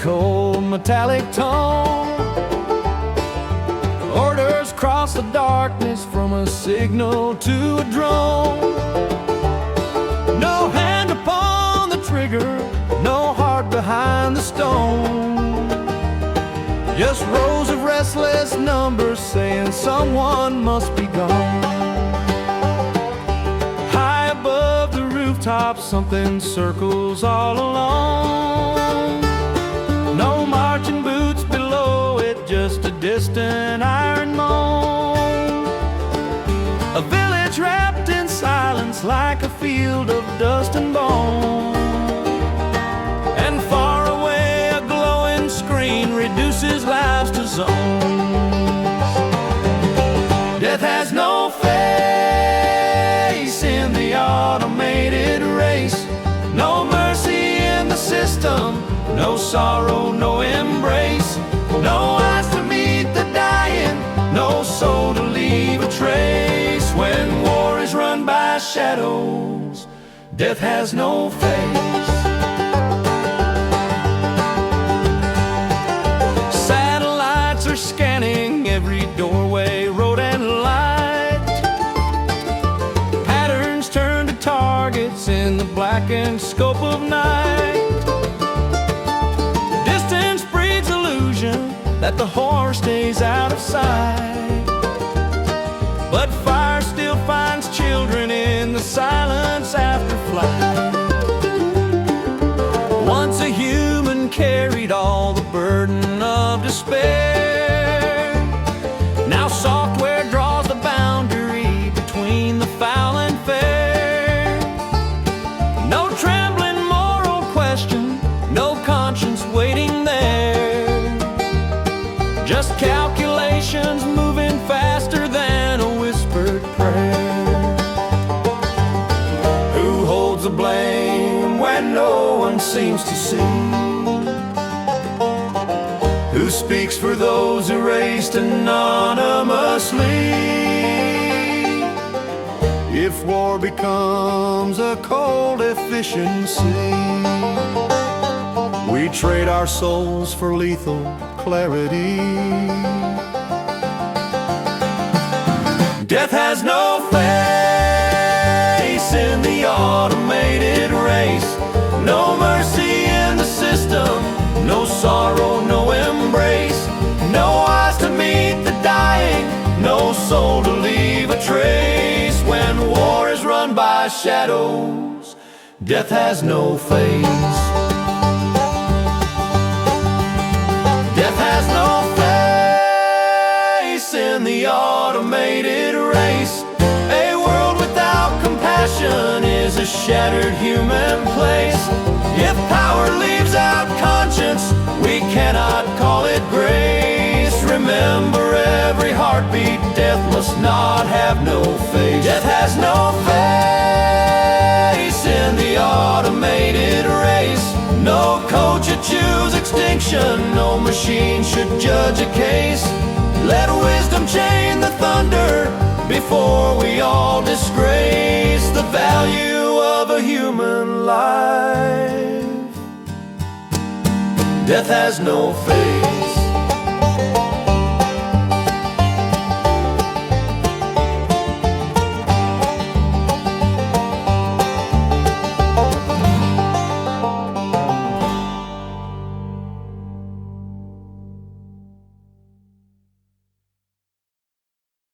cold metallic tone. Orders cross the darkness from a signal to a drone. No hand upon the trigger, no heart behind the stone. Just rows of restless numbers saying someone must be gone. High above the rooftops, something circles all along. No marching boots below it, just a distant iron moan. A village wrapped in silence like a field of dust and bone. And far away a glowing screen reduces lives to zones. Death has no face in the automated race. No mercy in the system, no sorrow, no embrace. No eyes to meet the dying, no soul to leave a trace. When war is run by shadows, death has no face. Satellites are scanning every doorway, road and light. Patterns turn to targets in the blackened scope of night. Distance breeds illusion that the horror stays out of sight. But fire still finds children in the silence after flight. Once a human carried all the burden of despair. Now software draws the boundary between the foul and fair. No trembling moral question, no conscience waiting there. Just calculations moving faster than a whispered prayer. Who holds the blame when no one seems to see? Who speaks for those erased anonymously? If war becomes a cold efficiency, we trade our souls for lethal clarity. Death has no face in the automated race. No mercy in the system, no sorrow, no embrace. No eyes to meet the dying, no soul to leave a trace. When war is run by shadows, death has no face. Death has no face in the automated race. A world without compassion is a shattered human place. If power leaves out conscience, we cannot call it grace. Remember every heartbeat, death must not have no face. Death has no face in the automated race. No coach should choose extinction, no machine should judge a case. Let wisdom chain the thunder before we all disgrace the value of a human life. Death has no face.